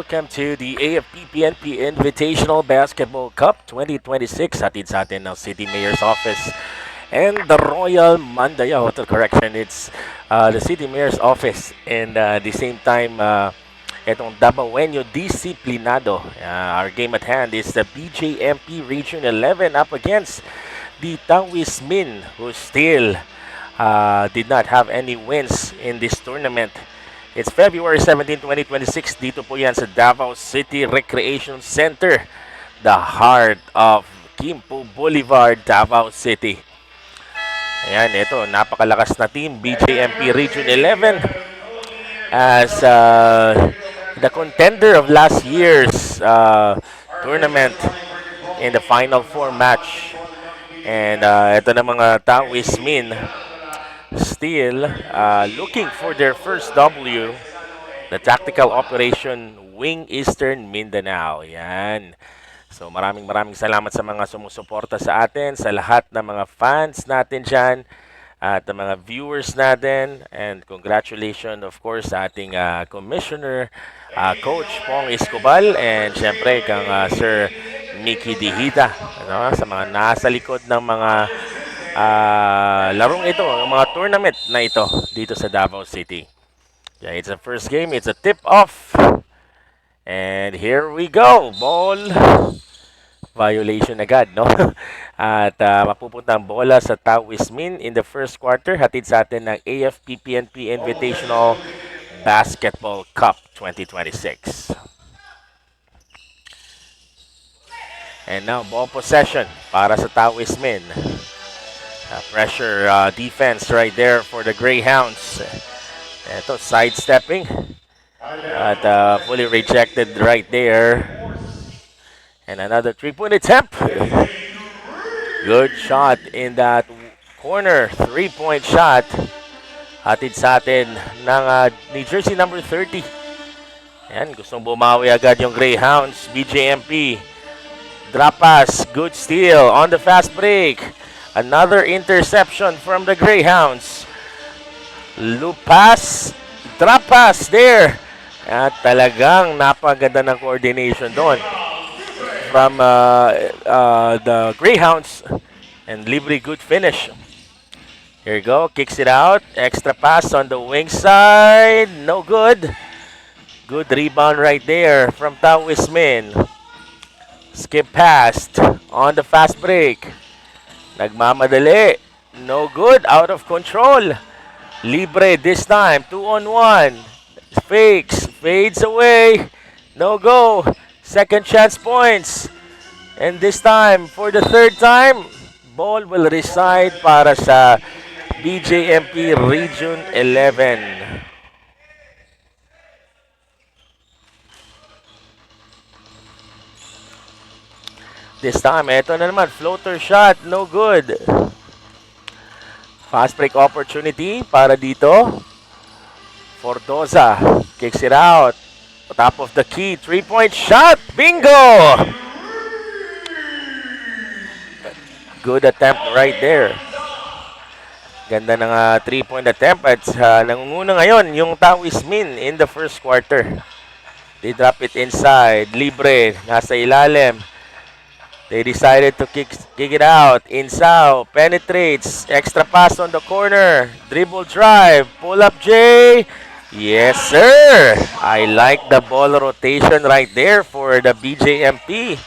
welcome to the AFP-PNP Invitational Basketball Cup 2026. Hatid sa atin ng City Mayor's Office and the Royal Mandaya Hotel. Correction, it's the City Mayor's Office and the same time, itong Dabawenyo Disciplinado. Our game at hand is the BJMP Region 11 up against the Tawis Min, who still did not have any wins in this tournament. It's February 17, 2026. Dito po yan sa Davao City Recreation Center, the heart of Quimpo Boulevard, Davao City. Ayan, ito, napakalakas na team, BJMP Region 11, as the contender of last year's tournament in the Final Four match. And ito na mga Tawis Min, still looking for their first W, the tactical operation Wing Eastern Mindanao. Yan. So maraming salamat sa mga sumusuporta sa atin, sa lahat ng mga fans natin dyan, at mga viewers natin. And congratulations of course sa ating commissioner, Coach Pong Escobal, and syempre kang Sir Mickey Dihita, sa mga nasa likod ng mga larong ito, ang mga tournament na ito dito sa Davao City. Yeah, it's a first game, it's a tip-off. And here we go. Ball violation agad, no? At mapupunta ang bola sa Tawis Min in the first quarter. Hatid sa atin ng AFP-PNP Invitational Basketball Cup 2026. And now, ball possession para sa Tawis Min. Pressure defense right there for the Greyhounds. Ito, sidestepping. At fully rejected right there. And another three-point attempt. Good shot in that corner. Three-point shot. Hatid sa atin ng New Jersey number 30. Ayan, gustong bumawi agad yung Greyhounds. BJMP. Drop pass. Good steal on the fast break. Another interception from the Greyhounds. Loop pass. Drop pass there. At talagang napaganda ng coordination doon from the Greyhounds. And libre good finish. Here you go. Kicks it out. Extra pass on the wing side. No good. Good rebound right there from Tawis Min. Skip past on the fast break. Nagmamadali. No good. Out of control. Libre this time. 2-on-1. Fakes. Fades away. No go. Second chance points. And this time, for the third time, ball will reside para sa BJMP Region 11. This time, eto na naman, floater shot, no good. Fast break opportunity para dito. Fordosa kicks it out. Top of the key, three-point shot, bingo! Good attempt right there. Ganda ng three-point attempt at nangunguna ngayon yung Tawis Min in the first quarter. They drop it inside, libre, nasa ilalim. They decided to kick it out. Insao penetrates. Extra pass on the corner. Dribble drive. Pull up J. Yes, sir. I like the ball rotation right there for the BJMP.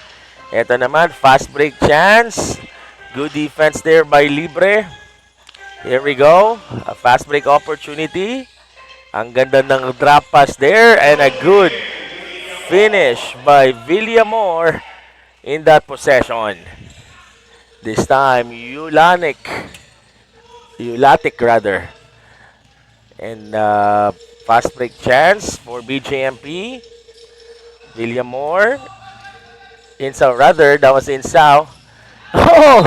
Ito naman, fast break chance. Good defense there by Libre. Here we go. A fast break opportunity. Ang ganda ng drop pass there. And a good finish by Villamor in that possession. This time, Ulatic rather. And fast break chance for BJMP. Villamor. Insao rather, that was Insao. Oh!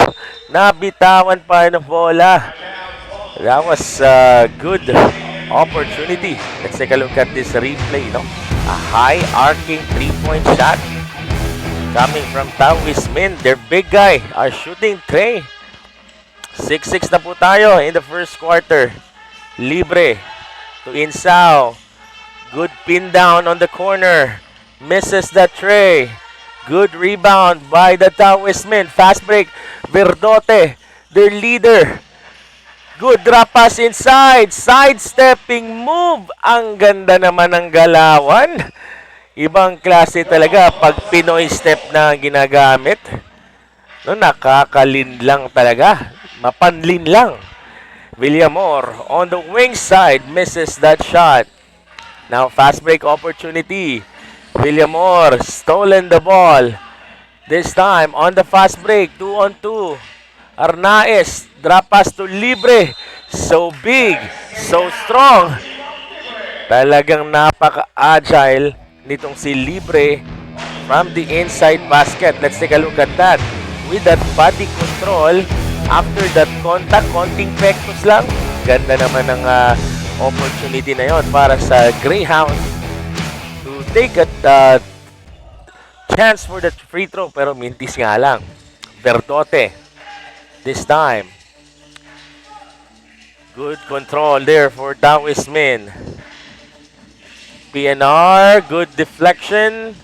Nabitawan pa ng bola. That was a good opportunity. Let's take a look at this replay, no? A high arcing three-point shot coming from Tawis Min. Their big guy are shooting three. 6-6 na po tayo in the first quarter. Libre to Insao. Good pin down on the corner. Misses the tray. Good rebound by the Taoist men. Fast break. Verdote, their leader. Good drop pass inside. Sidestepping move. Ang ganda naman ng galawan. Ibang klase talaga pag Pinoy step na ginagamit. No, nakakalin lang talaga. Mapanlin lang. Villamor on the wing side misses that shot. Now fast break opportunity. Villamor stolen the ball. This time on the fast break, 2-on-2. Arnaez, drop pass to Libre. So big, so strong. Talagang napaka-agile nitong si Libre from the inside basket. Let's take a look at that. With that body control, after that contact, konting pektos lang. Ganda naman ng opportunity na yon para sa Greyhounds to take a chance for the free throw, pero mintis nga lang. Verdote, this time. Good control there for Taoist Min. PNR, good deflection.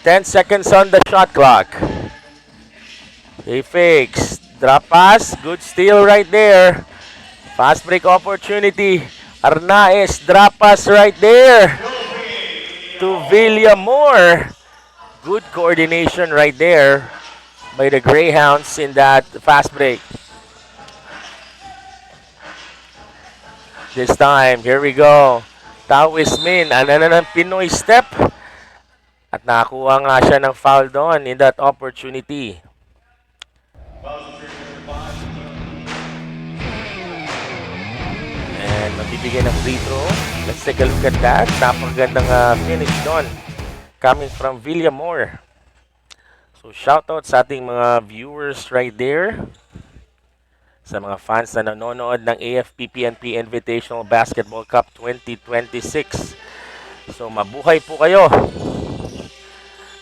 10 seconds on the shot clock. He fakes. Drop pass. Good steal right there. Fast break opportunity. Arnaez. Drop pass right there. To Villamor. Good coordination right there by the Greyhounds in that fast break. This time, here we go. Taoist Min, ano na ng Pinoy step. At nakakuha nga siya ng foul doon in that opportunity. And mabibigyan ng free throw. Let's take a look at that. Napakagandang finish doon. Coming from Villamor. So shoutout sa ating mga viewers right there. Sa mga fans na nanonood ng AFP-PNP Invitational Basketball Cup 2026. So mabuhay po kayo.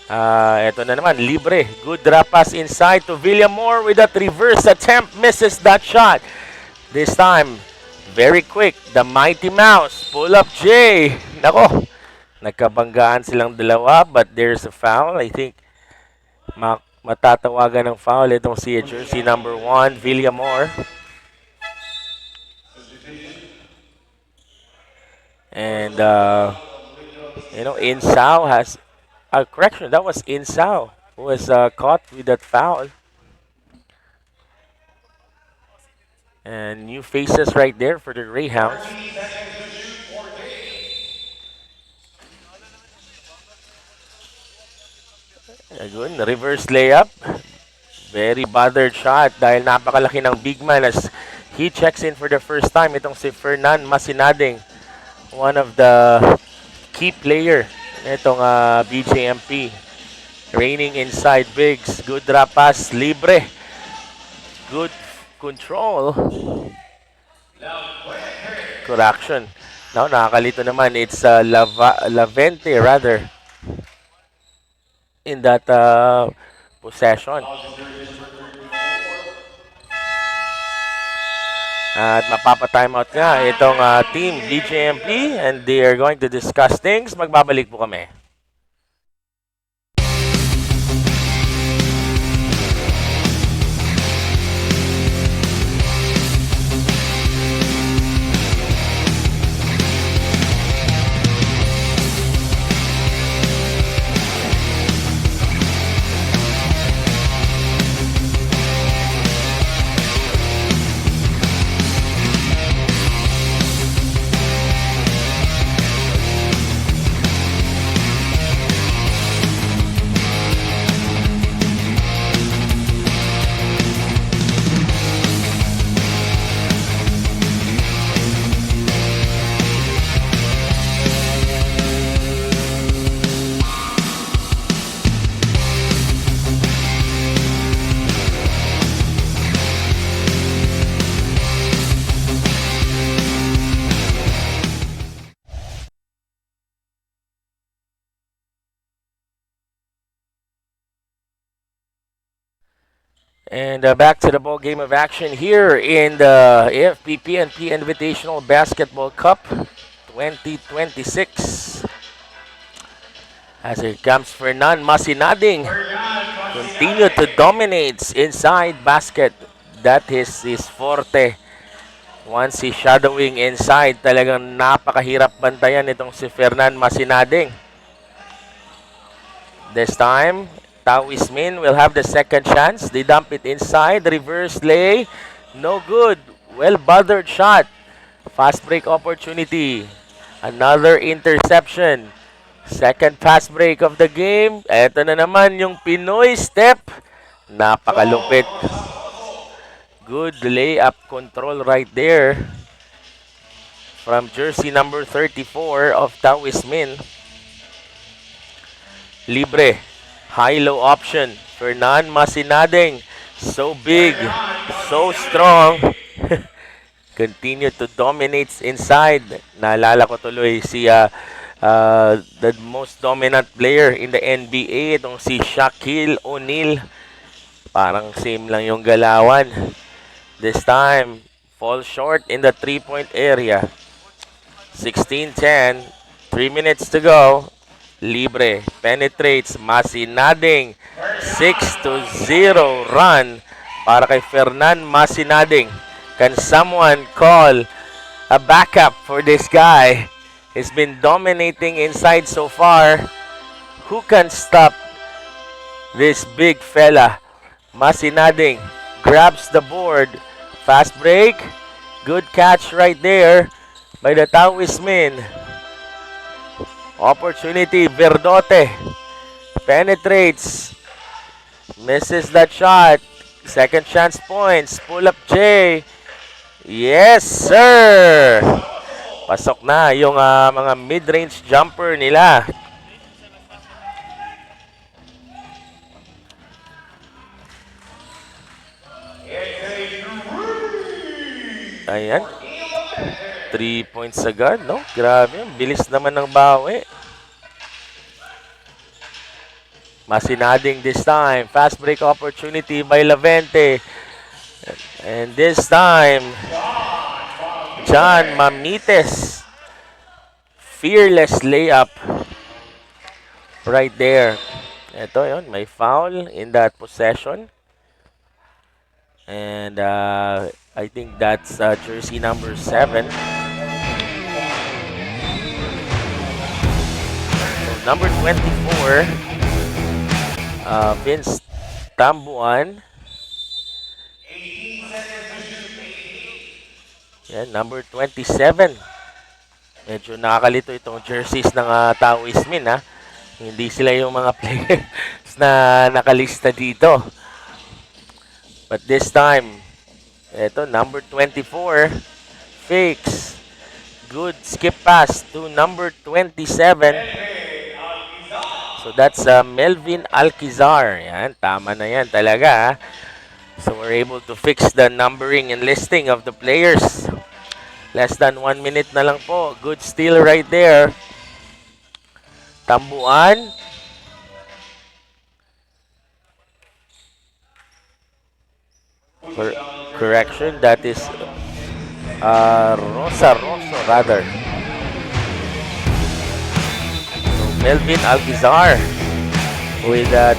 Ito na naman, Libre. Good drop pass inside to Villamor with that reverse attempt. Misses that shot. This time, very quick. The Mighty Mouse. Pull up J. Nako. Nagkabanggaan silang dalawa but there's a foul. I think matatawagan ng foul itong si jersey number 1, Villamor. And, Insao has... correction, that was Insao who was caught with that foul. And new faces right there for the Greyhounds. Good, reverse layup. Very bothered shot dahil napakalaki ng big man as he checks in for the first time. Itong si Fernan Masinading, one of the key player itong BJMP. Reigning inside bigs. Good drop pass. Libre. Good control. Correction. Now, nakakalito naman. It's Lavente rather. In that possession. At mapapa-timeout nga itong team BJMP and they are going to discuss things. Magbabalik po kami. And back to the ball game of action here in the AFP-PNP Invitational Basketball Cup 2026. As here comes Fernan Masinading. Continue to dominate inside basket. That is his forte. Once he's shadowing inside, talagang napakahirap bantayan itong si Fernan Masinading. This time, Taoist Min will have the second chance. They dump it inside. Reverse lay. No good. Well bothered shot. Fast break opportunity. Another interception. Second fast break of the game. Ito na naman yung Pinoy step. Napakalupit. Good layup control right there from jersey number 34 of Taoist Min. Libre. High-low option. Fernan Masinading. So big. So strong. Continue to dominate inside. Naalala ko tuloy si the most dominant player in the NBA, itong si Shaquille O'Neal. Parang same lang yung galawan. This time, fall short in the 3-point area. 16-10. 3 minutes to go. Libre. Penetrates. Masinading. 6-0 run para kay Fernan Masinading. Can someone call a backup for this guy? He's been dominating inside so far. Who can stop this big fella? Masinading grabs the board. Fast break. Good catch right there by the Taoist Min. Opportunity. Verdote penetrates. Misses that shot. Second chance points. Pull up J. Yes, sir! Pasok na yung mga mid-range jumper nila. Ayan. 3 points agad, no? Grabe, bilis naman ng bawi. Masinading this time. Fast break opportunity by Lavente. And this time, John Mamites. Fearless layup. Right there. Ito yun, may foul in that possession. And I think that's jersey number 7. So, number 24, Vince Tambuan. Yan, number 27. Medyo nakakalito itong jerseys ng Taoist Min, ha. Hindi sila yung mga players na nakalista dito. But this time, ito, number 24, fakes. Good skip pass to number 27. So that's Melvin Alquizar. Yan, tama na yan talaga, ha. So we're able to fix the numbering and listing of the players. Less than 1 minute na lang po. Good steal right there. Tambuan. Correction, that is Rosso rather. So Melvin Alquizar with that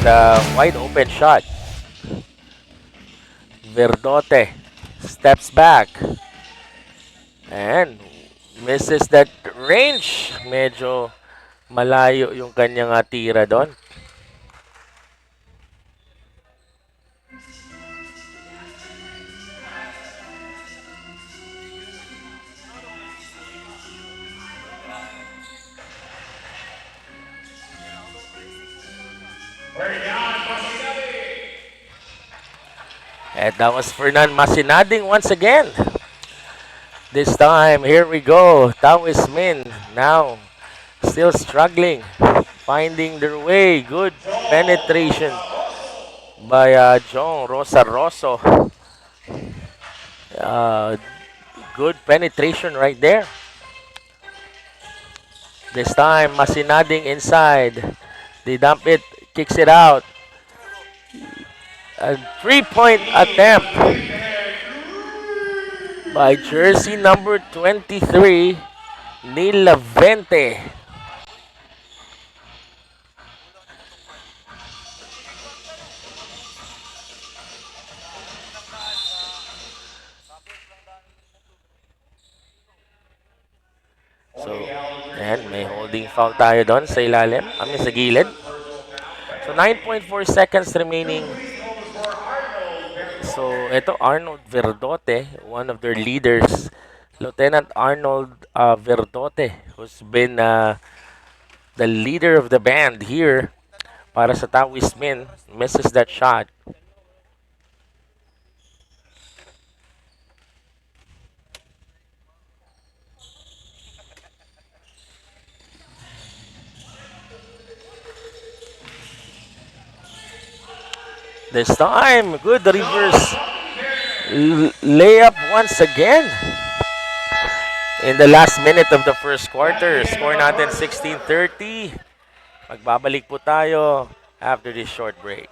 wide open shot. Verdote steps back and misses that range. Medyo malayo yung kanyang tira doon. And that was Fernan Masinading once again. This time, here we go. Taoist Min now still struggling, finding their way. Good penetration by John Rosso. Good penetration right there. This time, Masinading inside. They dump it, kicks it out. A 3-point attempt by jersey number 23, Neil Lavente. And may holding foul tayo doon sa ilalim. Sa gilid. So 9.4 seconds remaining. So ito Arnold Verdote, one of their leaders. Lieutenant Arnold Verdote, who's been the leader of the band here para sa Taoist Min, misses that shot. This time, good reverse layup once again. In the last minute of the first quarter, score natin 16-30. Magbabalik po tayo after this short break.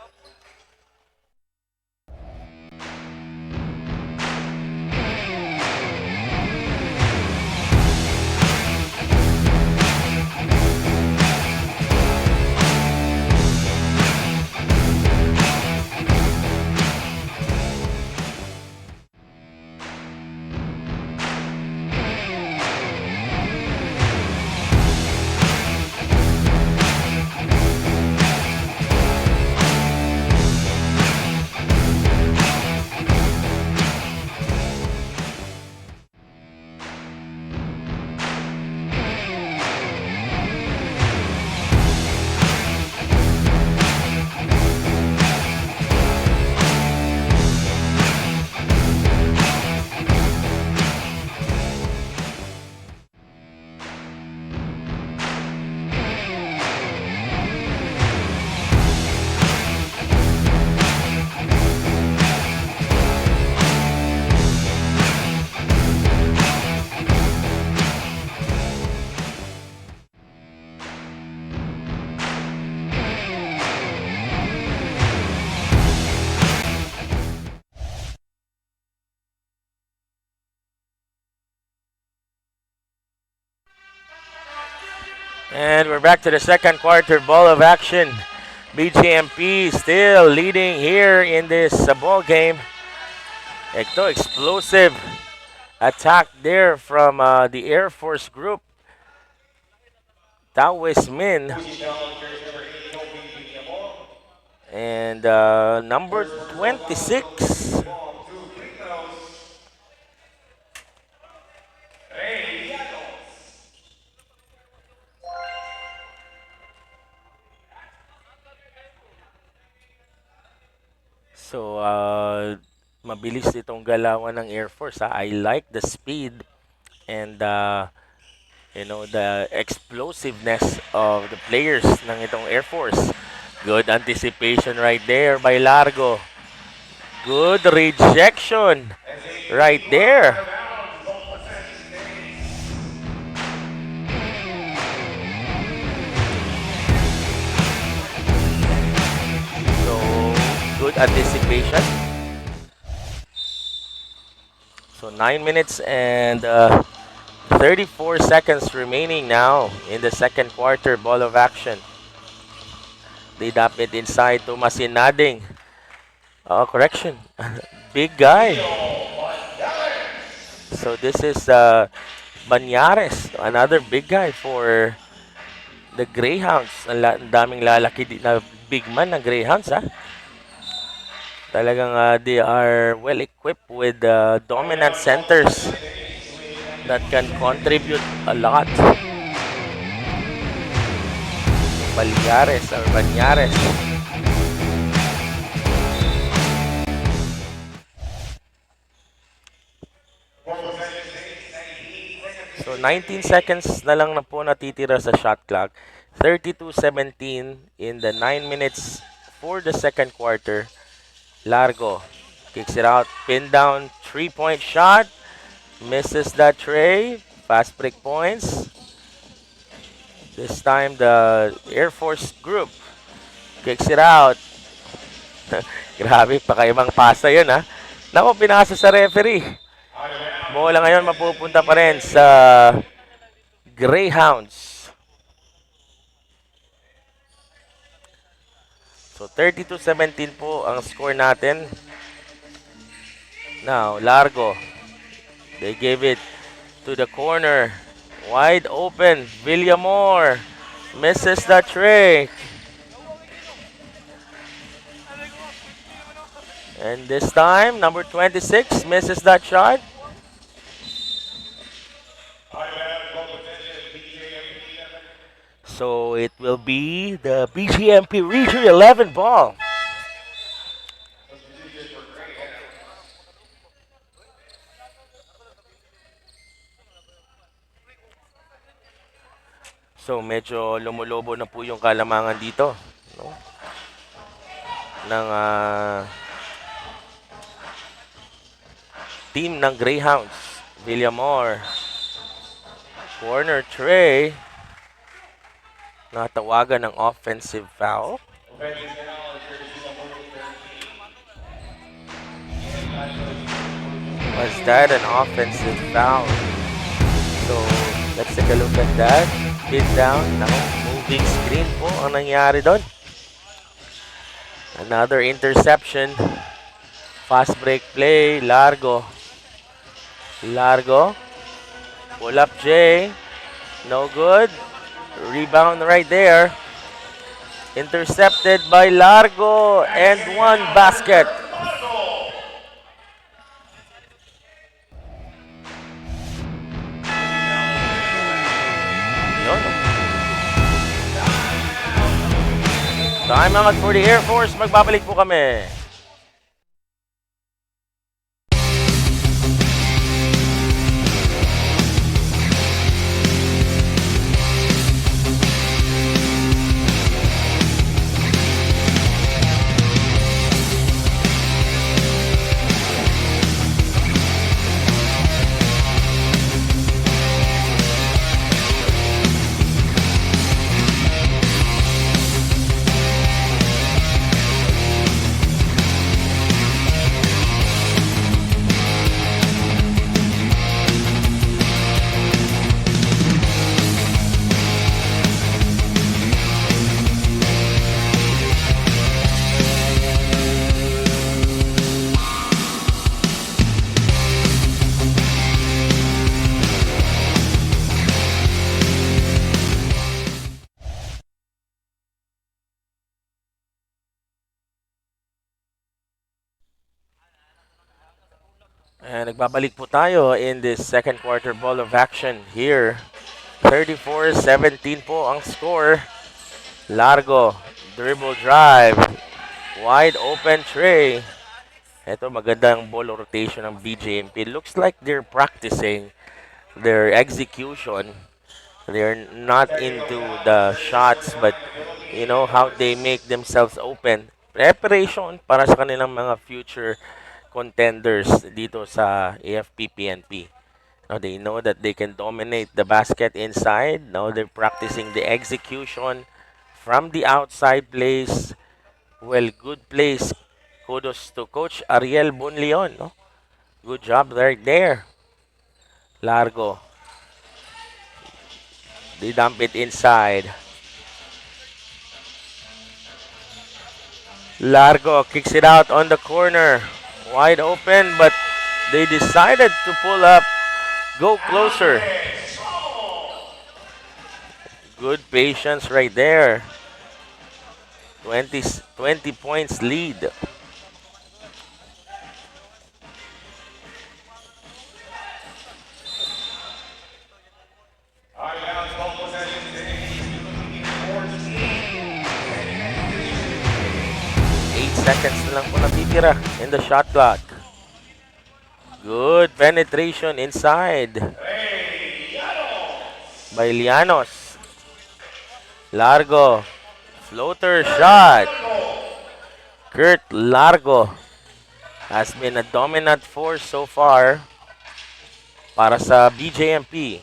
And we're back to the second quarter ball of action. BGMP still leading here in this ball game. Ito, explosive attack there from the Air Force group. Taoist Min. And number 26. So, mabilis itong galawan ng Air Force. I like the speed and the explosiveness of the players ng itong Air Force. Good anticipation right there by Largo. Good rejection right there. Good anticipation. So 9 minutes and 34 seconds remaining now in the second quarter ball of action. They drop it inside to Masinading. Correction. Big guy. So this is Banyares, another big guy for the Greyhounds. Ang daming lalaki na big man ng Greyhounds, ha? Talagang they are well equipped with dominant centers that can contribute a lot. Banyares. So 19 seconds na lang na po natitira sa shot clock. 32-17 in the 9 minutes for the second quarter. Largo kicks it out, pin down, 3-point shot, misses that tray, fast break points. This time the Air Force group kicks it out. Grabe, pakaibang pasa yun, ha. Naku, pinasa sa referee. Bola ngayon mapupunta pa rin sa Greyhounds. So 32-17 po ang score natin. Now, Largo. They gave it to the corner. Wide open. Villamor misses the trick. And this time, number 26 misses that shot. So it will be the BGMP Region 11 ball. So medyo lumulobo na po yung kalamangan dito, no? Ng team ng Greyhounds. Villamor. Corner tray. Natawagan ng offensive foul. Was that an offensive foul? So, let's take a look at that. Hit down. Now, moving screen po ang nangyari doon. Another interception. Fast break play. Largo. Largo. Pull up J. No good. Rebound right there. Intercepted by Largo. And one basket. Time out for the Air Force. Magbabalik po kami. And nagbabalik po tayo in this second quarter ball of action here. 34-17 po ang score. Largo, dribble drive, wide open tray. Ito magandang ball rotation ng BGMP. Looks like they're practicing their execution. They're not into the shots but you know how they make themselves open. Preparation para sa kanilang mga future contenders dito sa AFP-PNP. Now they know that they can dominate the basket inside. Now they're practicing the execution from the outside plays. Well, good plays. Kudos to Coach Ariel Bunleon. No? Good job right there. Largo. They dump it inside. Largo kicks it out on the corner. Wide open, but they decided to pull up. Go closer. Good patience right there. 20 points lead. Seconds na lang po natitira in the shot clock. Good penetration inside by Llanos. Largo. Floater shot. Kurt Largo has been a dominant force so far para sa BJMP.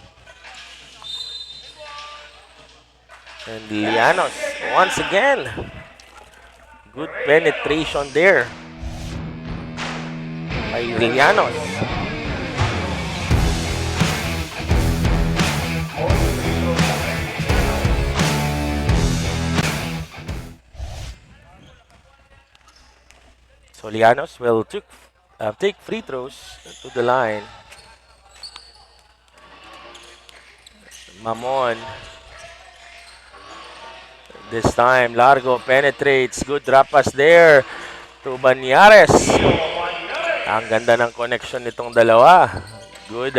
And Llanos once again. Good penetration there by Llanos. So Llanos will take free throws to the line. Mamon. This time, Largo penetrates. Good drop pass there to Banyares. Ang ganda ng connection nitong dalawa. Good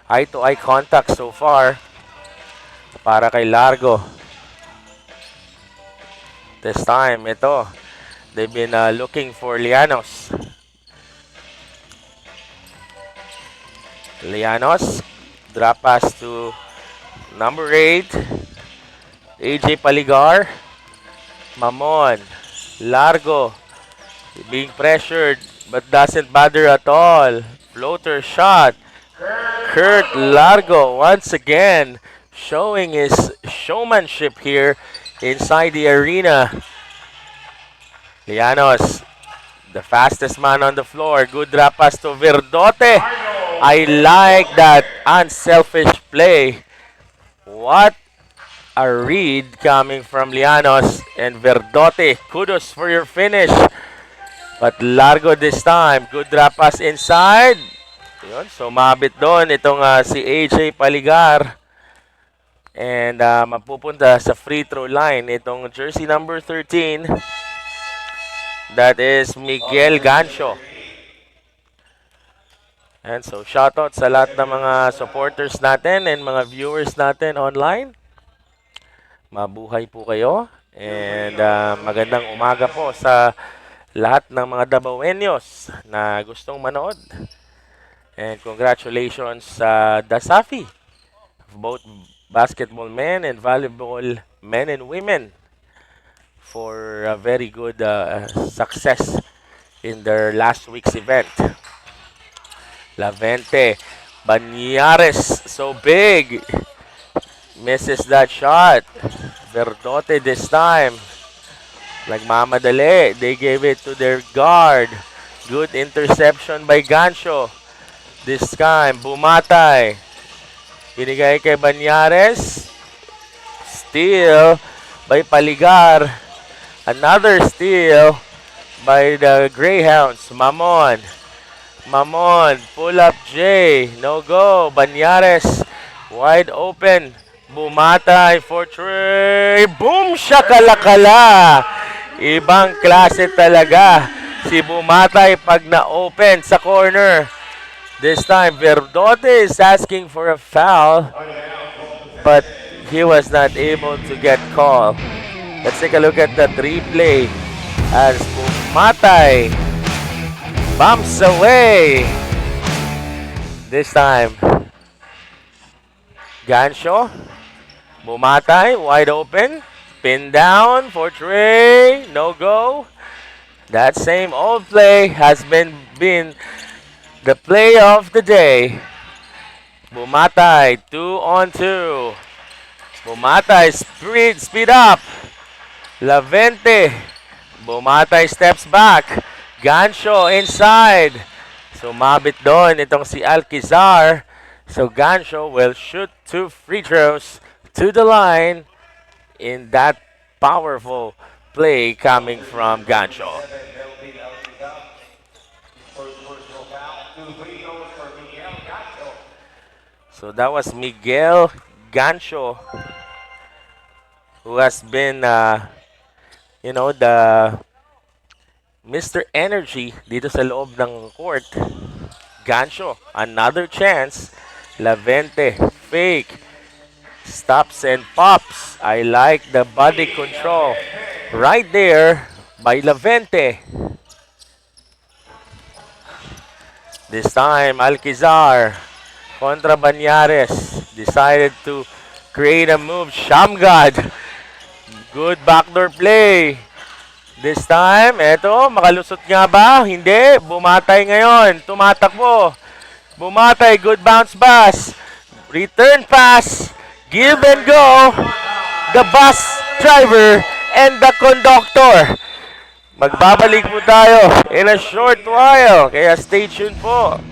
eye-to-eye contact so far para kay Largo. This time, ito. They've been looking for Lianos. Lianos. Drop pass to number 8. AJ Paligar. Mamon. Largo. Being pressured but doesn't bother at all. Floater shot. Kurt Largo once again showing his showmanship here inside the arena. Lianos, the fastest man on the floor. Good drop pass to Verdote. I like that unselfish play. What a read coming from Lianos and Verdote. Kudos for your finish. But Largo this time. Good drop pass inside. Yun, so mabit doon itong si AJ Paligar. And mapupunta sa free throw line itong jersey number 13. That is Miguel Gancho. And so shoutout sa lahat ng mga supporters natin and mga viewers natin online. Mabuhay po kayo. And magandang umaga po sa lahat ng mga Dabawenyos na gustong manood. And congratulations sa Dasafi, both basketball men and volleyball men and women, for a very good success in their last week's event. Lavente, Banyares, so big, misses that shot. Verdote this time. Nagmamadali. They gave it to their guard. Good interception by Gancho. This time, Bumatay. Binigay kay Banyares. Steal by Paligar. Another steal by the Greyhounds. Mamon. Mamon. Pull up J. No go. Banyares. Wide open. Bumatay for three. Boom! Shakalakala! Ibang klase talaga si Bumatay pag na-open sa corner. This time, Verdote is asking for a foul, but he was not able to get called. Let's take a look at the replay as Bumatay bumps away. This time, Gancho, Bumatay, wide open. Pin down for three. No go. That same old play has been the play of the day. Bumatay, 2-on-2. Bumatay, speed up. Lavente. Bumatay steps back. Gancho inside. So mabit doon itong si Alquizar. So Gancho will shoot 2 free throws to the line in that powerful play coming from Gancho. So that was Miguel Gancho, who has been, the Mr. Energy dito sa loob ng court. Gancho, another chance. Lavente, fake. Stops and pops. I like the body control right there by Lavente. This time, Alquizar contra Banyares decided to create a move. Shamgad. Good backdoor play. This time, eto, makalusot nga ba? Hindi. Bumatay ngayon. Tumatakbo. Bumatay, good bounce pass. Return pass. Give and go, the bus driver and the conductor. Magbabalik po tayo in a short while, kaya stay tuned po.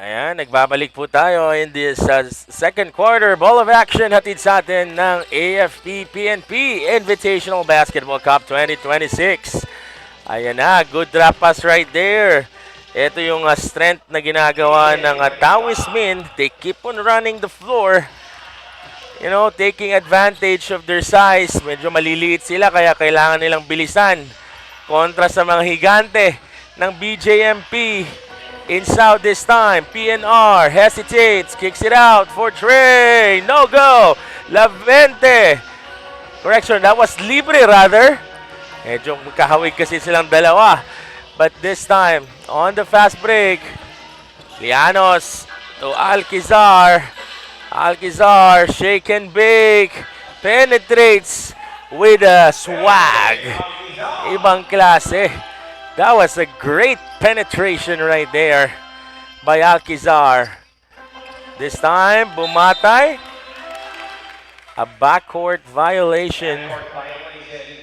Ayan, nagbabalik po tayo in this second quarter. Ball of action hatid sa atin ng AFP PNP Invitational Basketball Cup 2026. Ayan na, good drop pass right there. Ito yung strength na ginagawa ng Taoist Min. They keep on running the floor. You know, taking advantage of their size. Medyo maliliit sila kaya kailangan nilang bilisan. Kontra sa mga higante ng BJMP. In South this time, PNR hesitates, kicks it out for Trey. No go. Lavente. Correction, that was Libre rather. Medyo magkahawig kasi silang dalawa. But this time, on the fast break, Lianos to Alquizar. Alquizar, shake and bake. Penetrates with a swag. Ibang klase. That was a great penetration right there by Alquizar. This time, Bumatay. A backcourt violation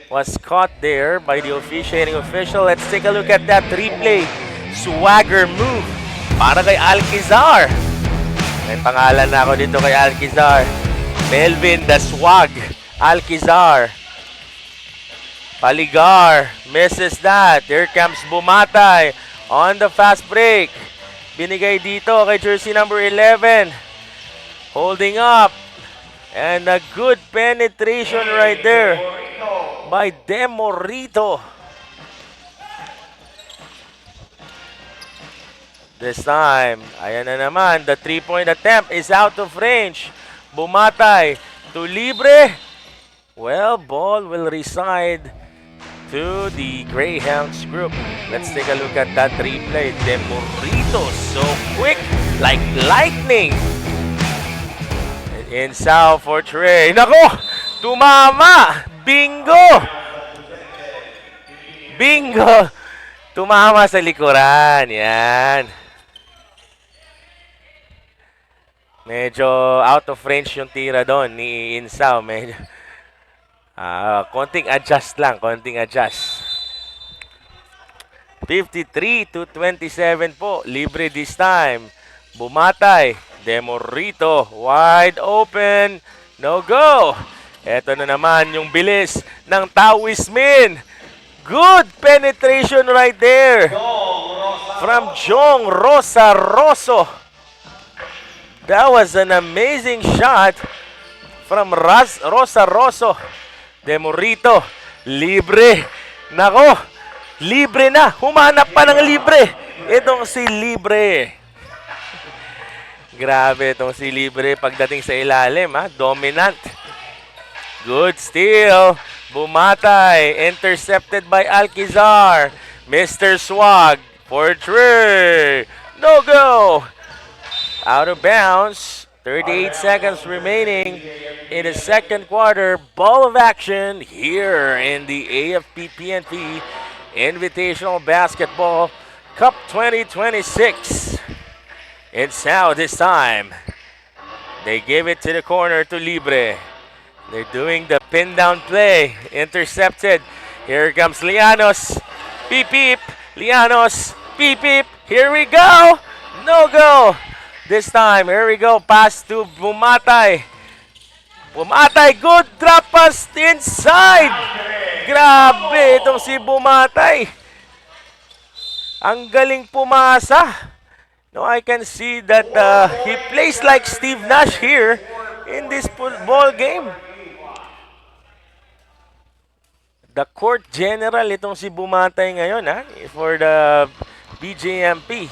was caught there by the officiating official. Let's take a look at that replay. Swagger move para kay Alquizar. May pangalan na ako dito kay Alquizar. Melvin the Swag Alquizar. Paligar misses that. Here comes Bumatay on the fast break. Binigay dito kay jersey number 11. Holding up. And a good penetration right there by Demorito. This time, ayan na naman. The 3-point attempt is out of range. Bumatay to Libre. Well, ball will reside to the Greyhounds group. Let's take a look at that replay. Demorito, so quick, like lightning. In Sao for Trey. Nako! Tumama! Bingo! Bingo! Tumama sa likuran. Yan. Medyo out of range yung tira doon ni Insao. Medyo konting adjust lang, konting adjust. 53-27 po. Libre this time. Bumatay. Demorito. Wide open. No go. Ito na naman yung bilis ng Taoist Min. Good penetration right there. From Jong Rosa Rosso. That was an amazing shot from Rosa Rosso. Demorito, libre. Nako, libre na. Humanap pa ng libre. Itong si Libre. Grabe itong si Libre pagdating sa ilalim, ha? Dominant. Good steal. Bumatay. Intercepted by Alquizar. Mr. Swag for Trey. No go. Out of bounds. 38 seconds remaining in the second quarter. Ball of action here in the AFP PNP Invitational Basketball Cup 2026. It's now this time. They give it to the corner to Libre. They're doing the pin down play. Intercepted. Here comes Lianos. Beep beep. Lianos. Beep beep. Here we go. No go. This time, here we go, pass to Bumatay. Bumatay, good drop pass inside. Grabe, itong si Bumatay. Ang galing pumasa. No, I can see that he plays like Steve Nash here in this ball game. The court general itong si Bumatay ngayon, ha, for the BJMP.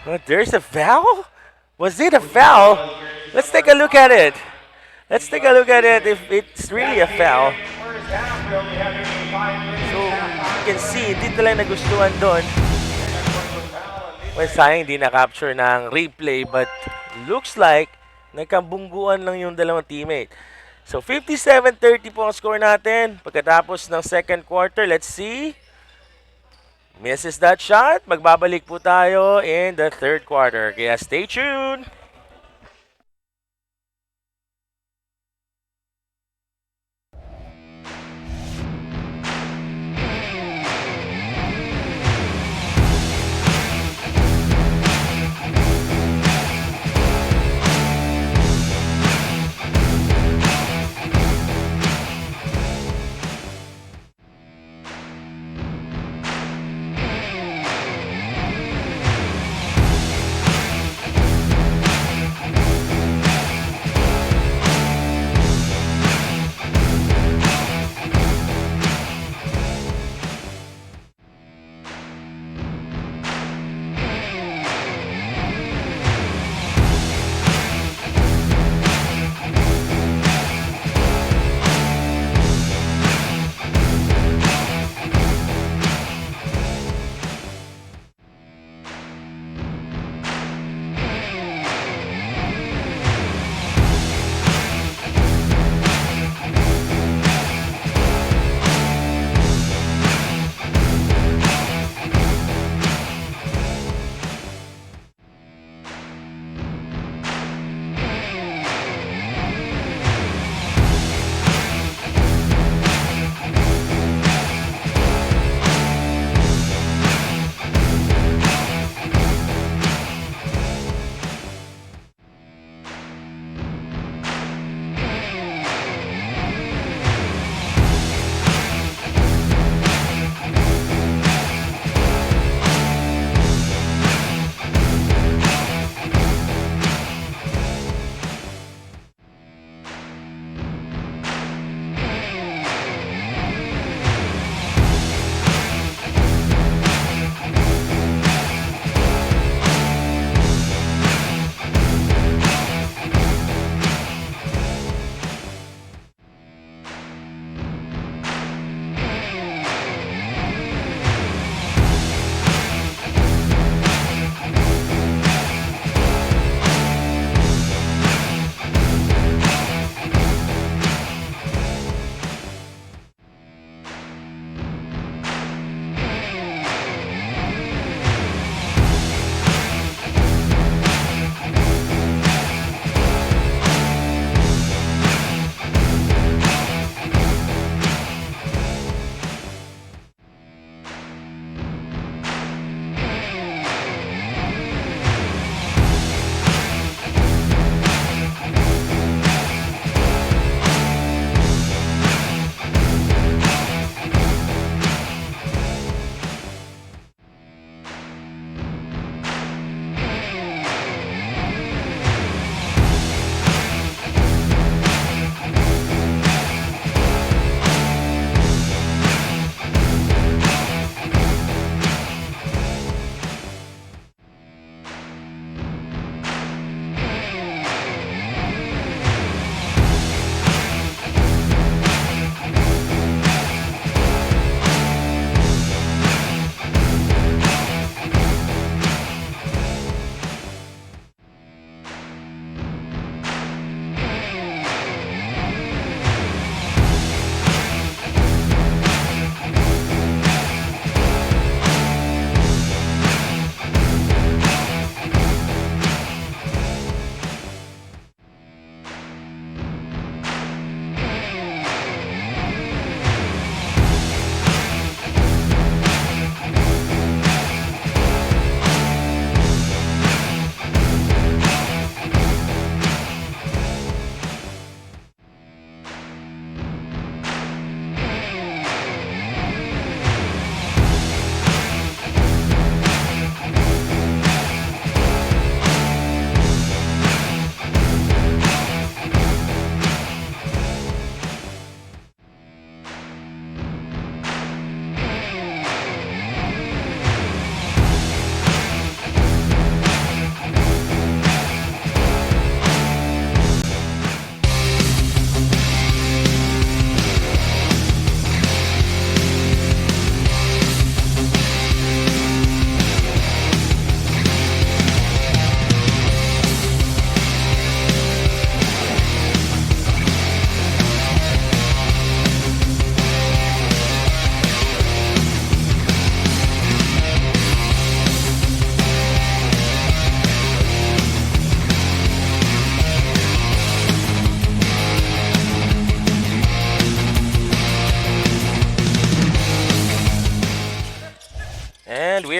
But there's a foul? Was it a foul? Let's take a look at it. Let's take a look at it if it's really a foul. So, you can see, hindi lang nagustuhan doon. Well, sayang hindi na-capture ng replay, but looks like nagkabungguan lang yung dalawang teammate. So, 57-30 po ang score natin. Pagkatapos ng second quarter, let's see. Misses that shot. Magbabalik po tayo in the third quarter. Kaya stay tuned.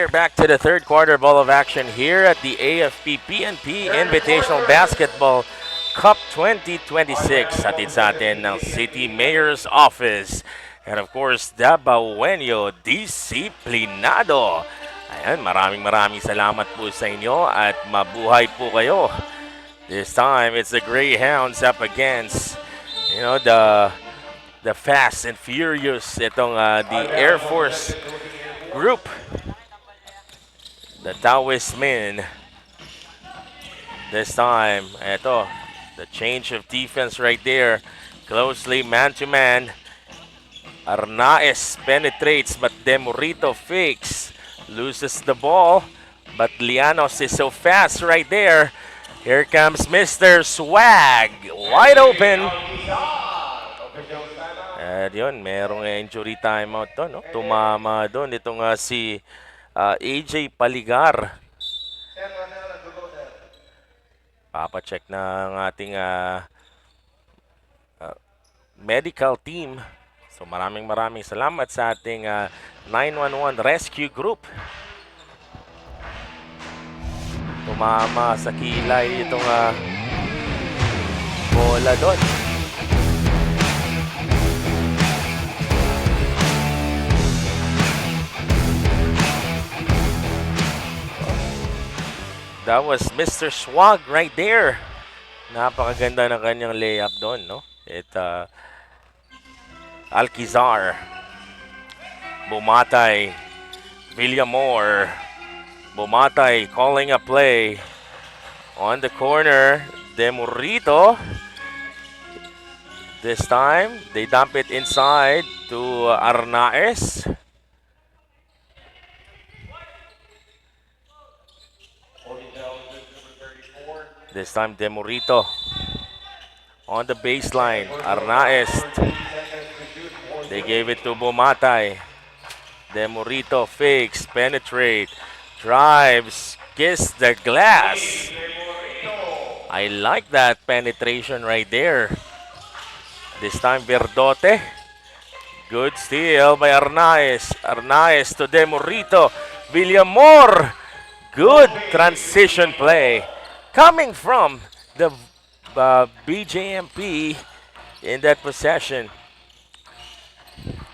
are back to the third quarter ball of action here at the AFP PNP Invitational Basketball Cup 2026. Hatid sa atin ng City Mayor's Office. And of course, Dabawenyo Disciplinado. Ayan, maraming salamat po sa inyo at mabuhay po kayo. This time, it's the Greyhounds up against, the Fast and Furious. Itong the Air Force group. The Taoist men. This time, the change of defense right there. Closely man-to-man. Arnaez penetrates, but Demorito fakes. Loses the ball, but Lianos is so fast right there. Here comes Mr. Swag. Wide open. At yun, merong injury timeout doon. No? Tumama doon. Itong si AJ Paligar. Papacheck na ang ating medical team. So maraming salamat sa ating 911 Rescue Group. Tumama sa kilay itong bola doon. That was Mr. Swag right there. Napakaganda ng kanyang layup doon, no? Alquizar. Bumatay. Villamor. Bumatay calling a play. On the corner, Demorito. This time, they dump it inside to Arnaez. This time, Demorito on the baseline. Arnaez. They gave it to Bumatay. Demorito fakes, penetrate, drives, kiss the glass. I like that penetration right there. This time, Verdote. Good steal by Arnaez. Arnaez to Demorito. Villamor. Good transition play. Coming from the BJMP in that possession.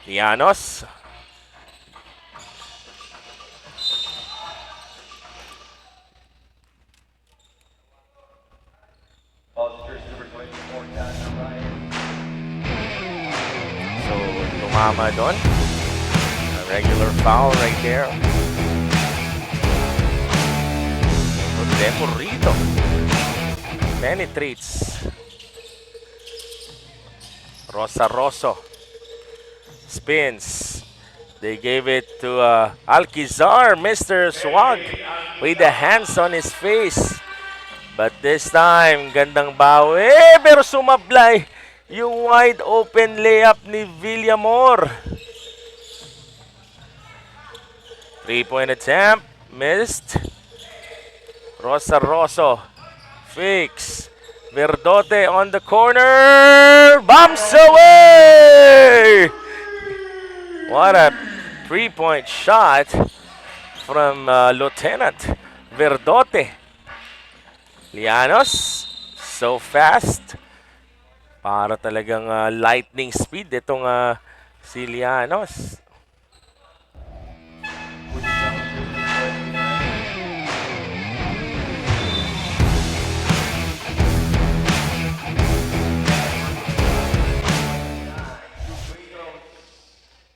Llanos. So, tumama doon. A regular foul right there. Demorito penetrates. Rosaroso spins. They gave it to Alquizar. Mr. Swag with the hands on his face. But this time, gandang bawi. Pero sumablay yung wide open layup ni Villamor. 3-point attempt. Missed. Rosaroso fakes. Verdote on the corner. Bumps away! What a 3-point shot from Lieutenant Verdote. Llanos, so fast. Para talagang lightning speed itong si Llanos.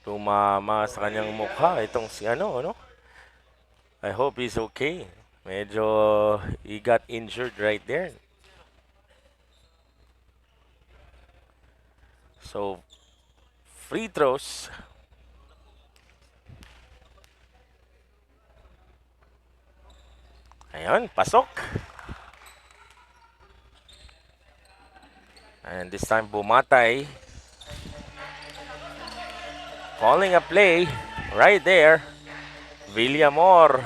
Tumama sa kanyang mukha itong si ano? I hope he's okay. Medyo he got injured right there. So, free throws. Ayun, pasok. And this time, Bumatay. Calling a play right there. Villamor.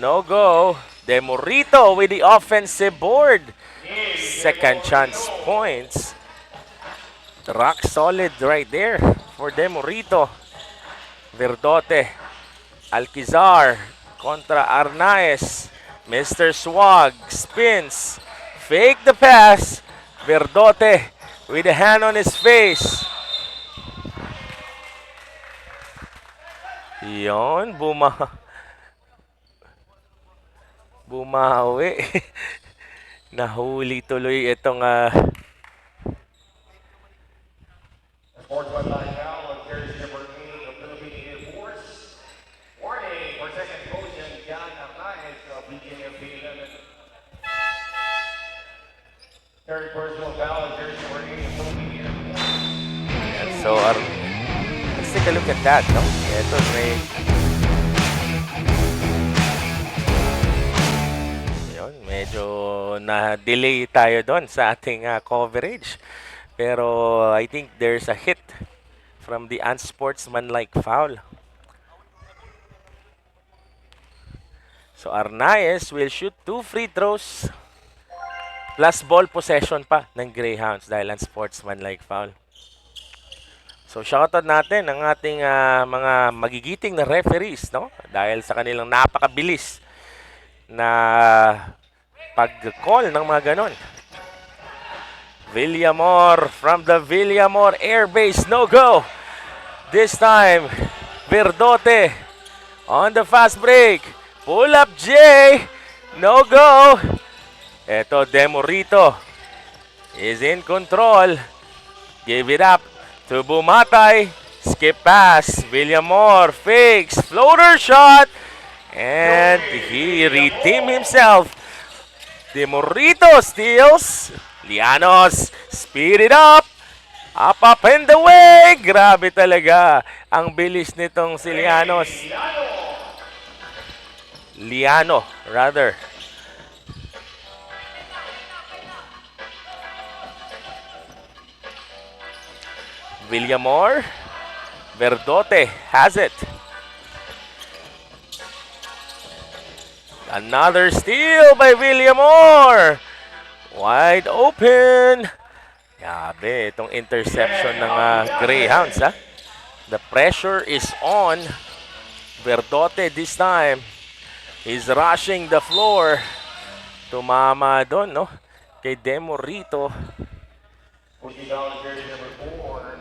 No go. Demorito with the offensive board. Second chance points. Rock solid right there for Demorito. Verdote Alquizar kontra Arnaez. Mr. Swag spins. Fake the pass. Verdote with a hand on his face. Yon, bumawi. Nahuli tuloy itong Sports by foul on jersey number 8 of Philippine Air Force. Warning for second position, Jan Arnaez of BJMP 11. Third personal foul on jersey number 8 of Philippine Air Force. so let's take a look at that, no? Ito may yun, medyo na-delay tayo doon sa ating coverage. Pero I think there's a hit from the unsportsmanlike foul. So Arnaez will shoot 2 free throws plus ball possession pa ng Greyhounds dahil unsportsmanlike foul. So shoutout natin ang ating mga magigiting na referees, no? Dahil sa kanilang napakabilis na pag-call ng mga ganon. Villamor from the Villamor Air Base, no go. This time, Verdote on the fast break. Pull up J, no go. Eto, Demorito is in control. Give it up to Bumatay. Skip pass. Villamor fakes. Floater shot. And he redeemed himself. Demorito steals. Lianos, speed it up. Up and away. Grabe talaga ang bilis nitong si Lianos. Liano, rather. Villamor. Verdote has it. Another steal by Villamor. Wide open. Grabe, itong interception ng Greyhounds, ha? The pressure is on. Verdote this time. He's rushing the floor. Tumama doon, no? Kay Demorito. jersey number 4.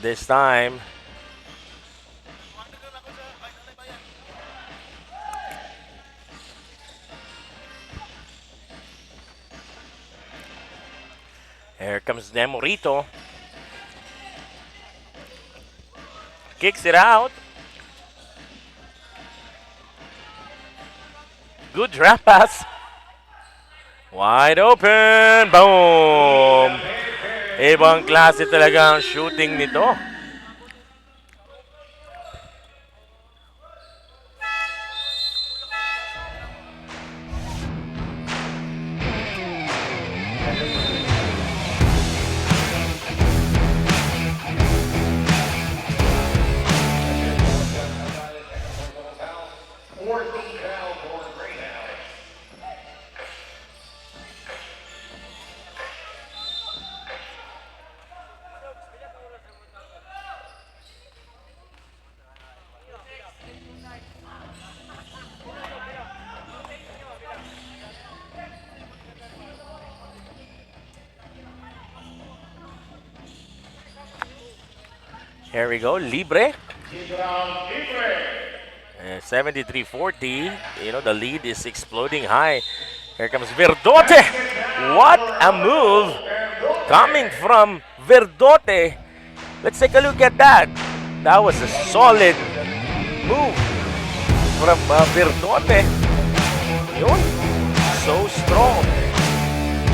This time, here comes Demorito. Kicks it out. Good drop pass. Wide open. Boom. Ibang klase talaga ang shooting nito. Here we go, Libre. 73-40. You know, the lead is exploding high. Here comes Verdote. What a move coming from Verdote. Let's take a look at that. That was a solid move from Verdote. Yun. So strong.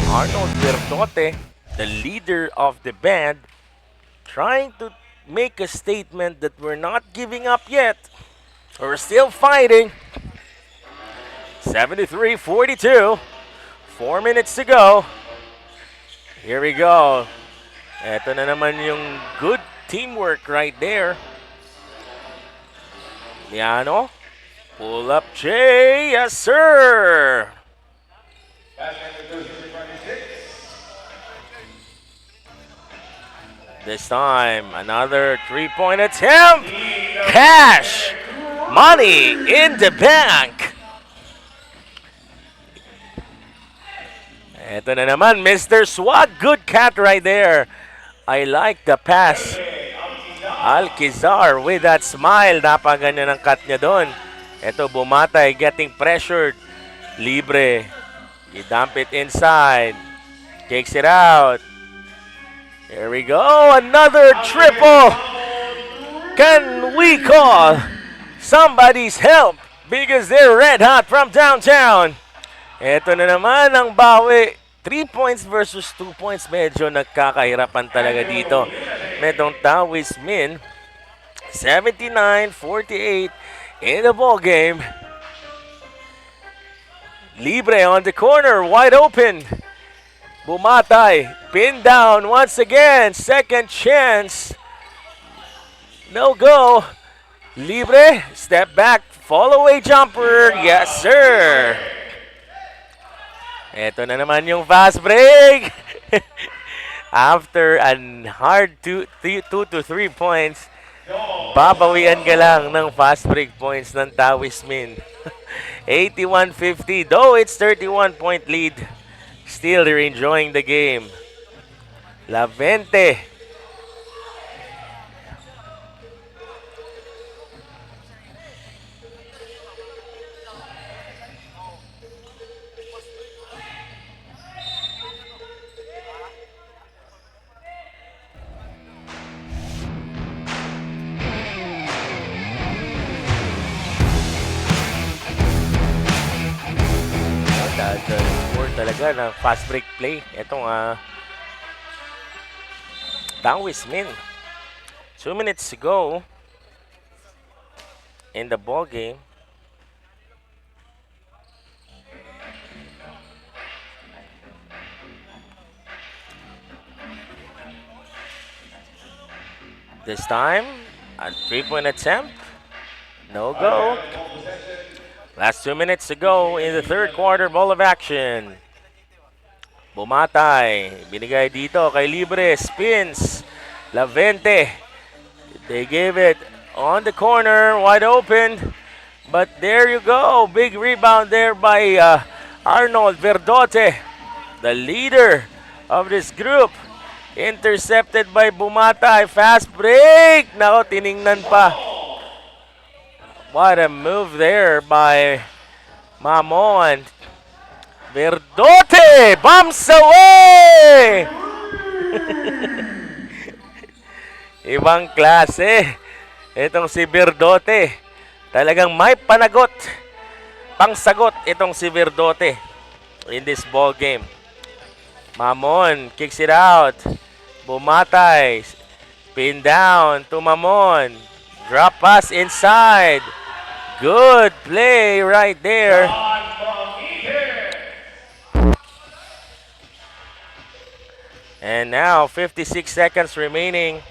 Arnold Verdote, the leader of the band, trying to make a statement that we're not giving up yet. We're still fighting. 73-42. 4 minutes to go. Here we go. Ito na naman yung good teamwork right there. Liano. Pull up Jay. Yes, sir. Basket number 26. This time, another three-point attempt. Cash. Money in the bank. Ito na naman, Mr. Swag. Good cat right there. I like the pass. Alkizar with that smile. Napaganda ng cut niya doon. Ito, Bumatay getting pressured. Libre. You dump it inside. Kicks it out. Here we go. Another triple. Can we call somebody's help? Because they're red hot from downtown. Ito na naman ang bawi. 3 points versus 2 points. Medyo nagkakahirapan talaga dito. Medong Taoist Min. 79-48 in the ball game. Libre on the corner. Wide open. Bumatay. Pin down once again. Second chance. No go. Libre. Step back. Fall away jumper. Yes, sir. Ito na naman yung fast break. After an hard 2 to 3 points, babawian ka lang ng fast break points ng Taoist Min. 81-50. Though it's 31-point lead, still they're enjoying the game. Lavente. Score talaga ng fast break play. Itong Taoist Min. 2 minutes to go in the ball game. This time, a 3-point attempt. No go. Last 2 minutes to go in the third quarter ball of action. Bumatay. Binigay dito kay Libre. Spins. Lavente. They gave it on the corner. Wide open. But there you go. Big rebound there by Arnold Verdote. The leader of this group. Intercepted by Bumatay. Fast break. Nako, tiningnan pa. What a move there by Mamon. Verdote! Bumps away! Ibang klase. Itong si Verdote. Talagang may panagot. Pangsagot itong si Verdote in this ball game. Mamon kicks it out. Bumatay. Pin down to Mamon. Drop pass inside. Good play right there. And now 56 seconds remaining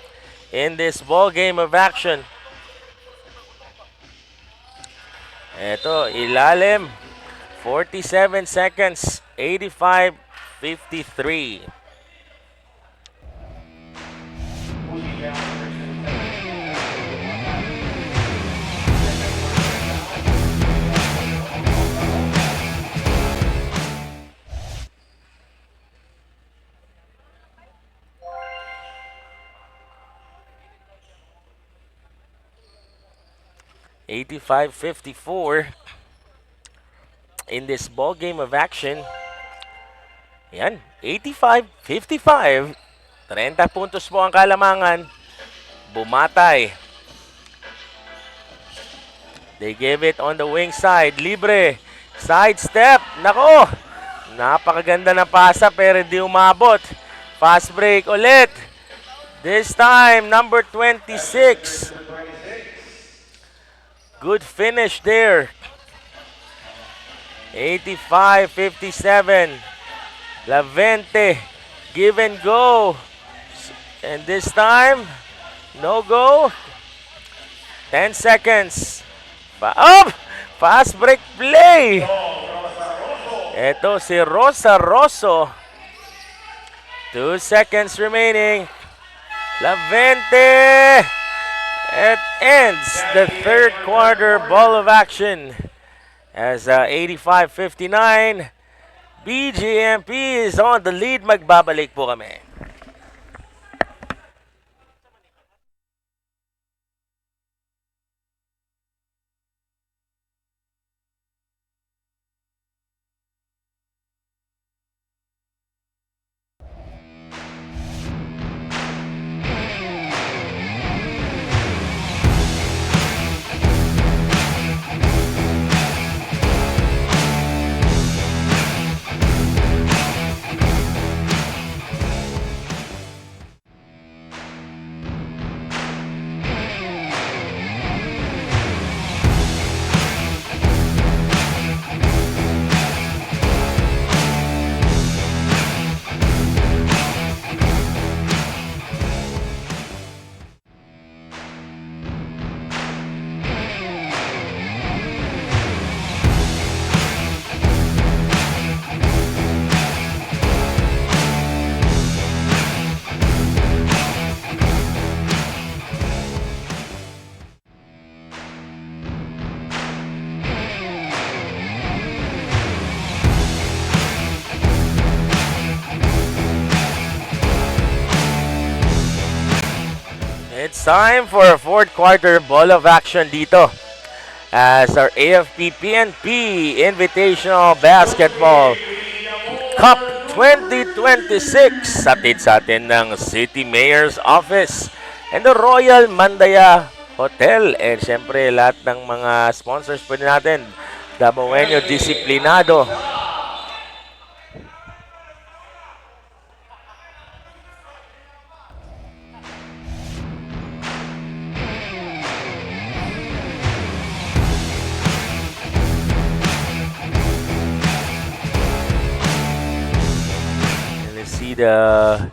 in this ball game of action. Ito, ilalim. 47 seconds. 85-53. (85-54) in this ball game of action. Yan, 85-55. 30 puntos po ang kalamangan. Bumatay. They gave it on the wing side. Libre. Side step. Nako. Napakaganda na pasa pero hindi umabot. Fast break ulit. This time, number 26. Good finish there. 85-57. Lavente. Give and go. And this time, No go. 10 seconds. Up! Fast break play. Ito si Rosa Rosso. 2 seconds remaining. Lavente. It ends the third quarter ball of action as 85-59. BGMP is on the lead. Magbabalik po kami. It's time for a fourth quarter ball of action dito as our AFP PNP Invitational Basketball Cup 2026 atid sa atin ng City Mayor's Office and the Royal Mandaya Hotel. And syempre lahat ng mga sponsors po natin. Dabawenyo Disiplinado. See the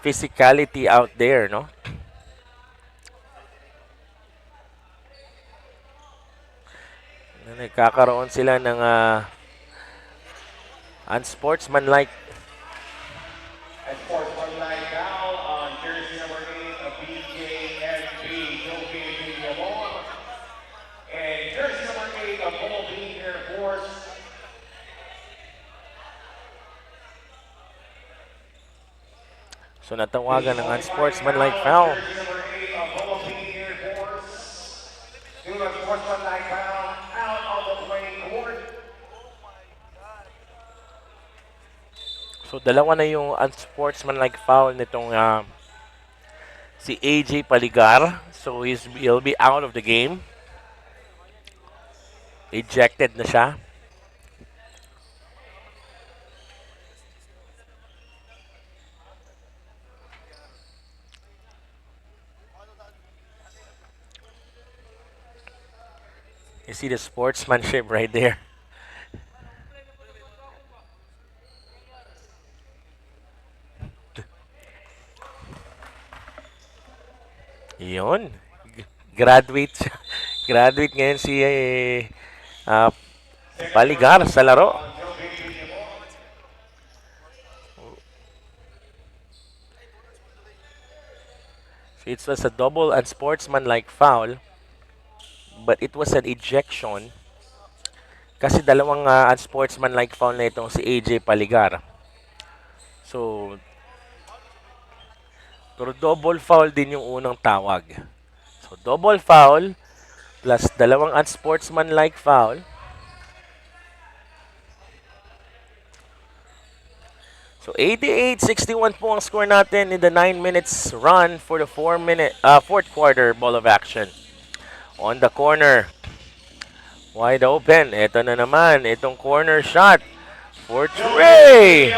physicality out there, no? Nagkakaroon sila ng unsportsmanlike. Unsportsmanlike foul on jersey number 8 of BJFB, Joby Villamor. And jersey number 8 of Philippine Air Force. So natawagan ng unsportsmanlike foul. Jersey number 8 of Philippine Air Force. Two unsportsmanlike foul out on the playing court. So dalawa na yung unsportsmanlike foul nitong si AJ Paligar. So he'll be out of the game. Ejected na siya. You see the sportsmanship right there. Yun. Graduate siya. Graduate ngayon si Paligar sa laro. So it was a double unsportsmanlike foul. But it was an ejection kasi dalawang unsportsmanlike foul na itong si AJ Paligar. So, pero double foul din yung unang tawag. So, double foul plus dalawang unsportsmanlike foul. So, 88-61 po ang score natin in the 9 minutes run for the fourth quarter ball of action. On the corner. Wide open. Ito na naman. Itong corner shot for Trey.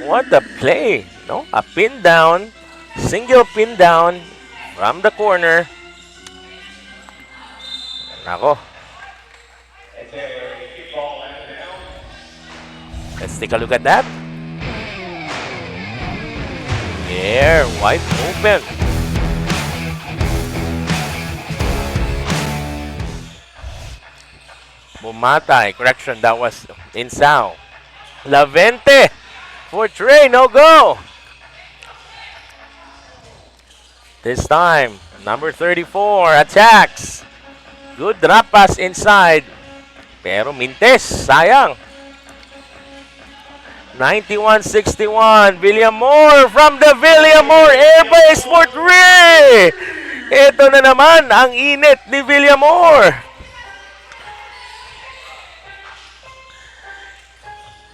What a play. No? A pin down. Single pin down from the corner. Nako. Let's take a look at that. There, wide open. Bumatay. Correction, that was Insao. Lavente for Trey. No go. This time, number 34 attacks. Good drop pass inside. Pero Mintes, sayang. 91-61. Villamor from the Villamor Airbase for 3. Ito na naman ang init ni Villamor.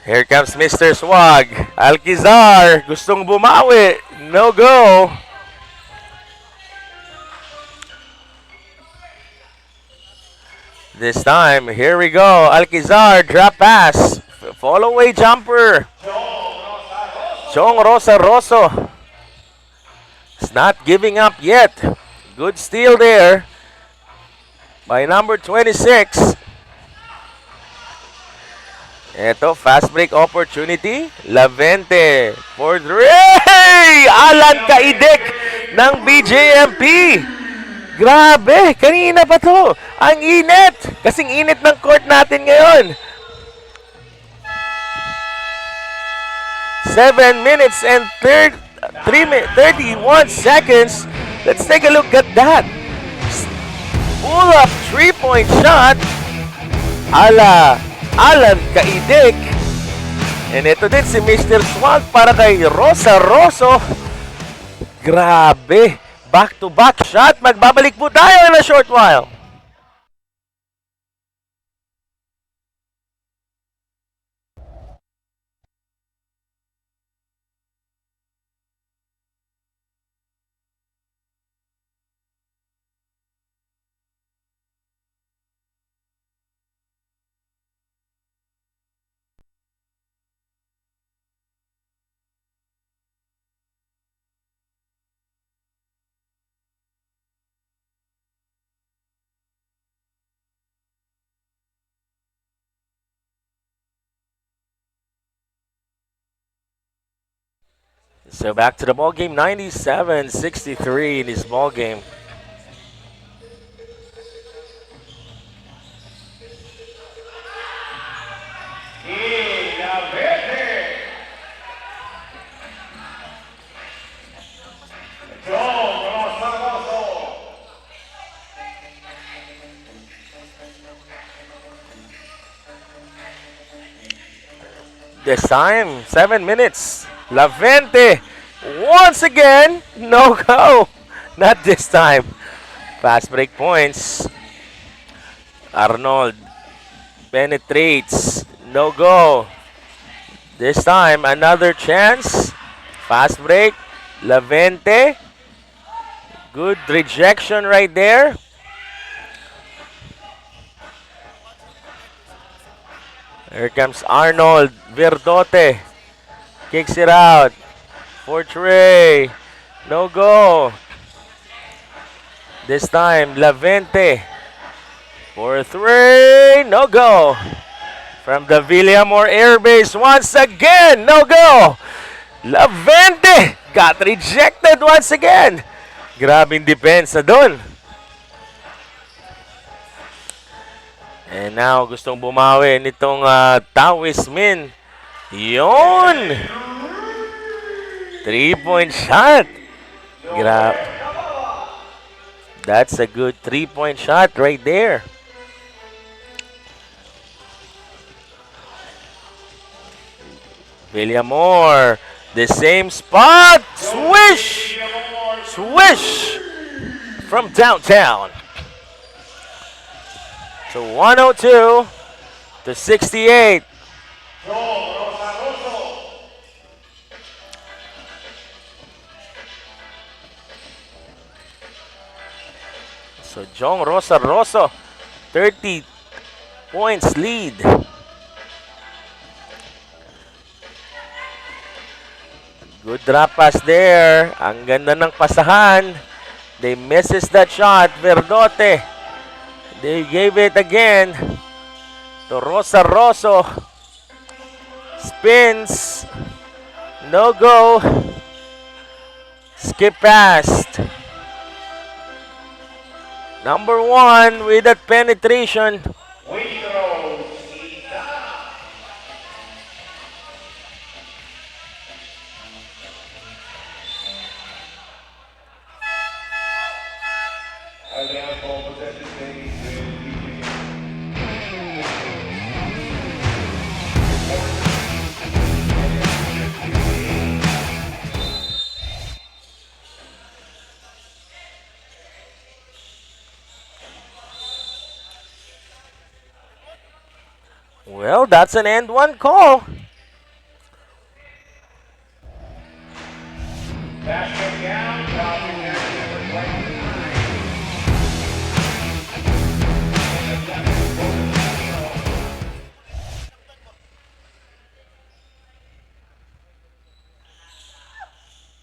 Here comes Mr. Swag. Alquizar gustong bumawi. No go. This time, here we go. Alquizar, drop pass. Follow away jumper. Chong Rosa Rosso. It's not giving up yet. Good steal there by number 26. Ito, fast break opportunity. Lavente for 3. Alan Kaidek ng BJMP. Grabe, kanina pa to. Ang init. Kasing init ng court natin ngayon. 7 minutes and 31 seconds. Let's take a look at that. Pull-up 3-point shot. Ala Alan Kaidek. And ito din si Mr. Swag para kay Rosa Rosso. Grabe. Back-to-back shot. Magbabalik po tayo in a short while. So back to the ball game, 97-63 in this ball game. This time, 7 minutes. Lavente, once again, no go. Not this time. Fast break points. Arnold penetrates, no go. This time, another chance. Fast break, Lavente. Good rejection right there. Here comes Arnold Verdote. Kicks it out for Trey. No go. This time, Lavente for 3. No go. From the Villamor Airbase once again. No go. Lavente got rejected once again. Grabing depensa dun. And now, gustong bumawi nitong Taoist Min. Yon! 3-point shot. That's a good 3-point shot right there. Villamor, the same spot. Swish! Swish! From downtown. So 102 to 68. So Jong Rosa Rosso, 30 points lead. Good drop pass there. Ang ganda ng pasahan. They misses that shot. Verdote. They gave it again to Rosa Rosso. Spins. No go. Skip past. Number 1 with that penetration. Wing throws. Isa. Again, ball possession stays with BJ. Well, that's an end one call. Basket down. Dropping down number 29.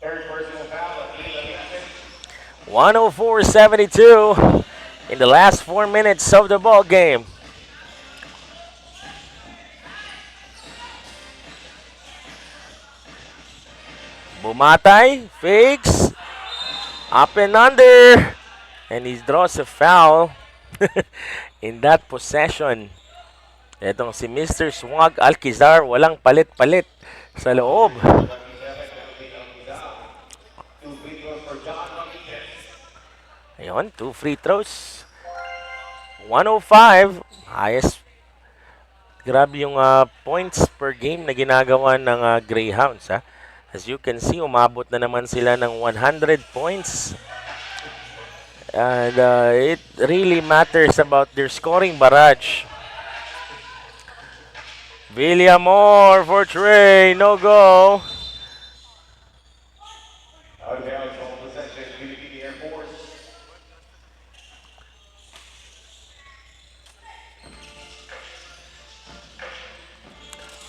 Third personal foul. 104-72 in the last 4 minutes of the ball game. Bumatay, fakes, up and under, and he draws a foul in that possession. Etong si Mr. Swag Alquizar, walang palit-palit sa loob. Ayun, 2 free throws. 105, highest. Grabe yung points per game na ginagawa ng Greyhounds. As you can see, umabot na naman sila ng 100 points. And it really matters about their scoring barrage. Villamor for Trey, no go. Out of bounds, ball possession. BPD Air Force.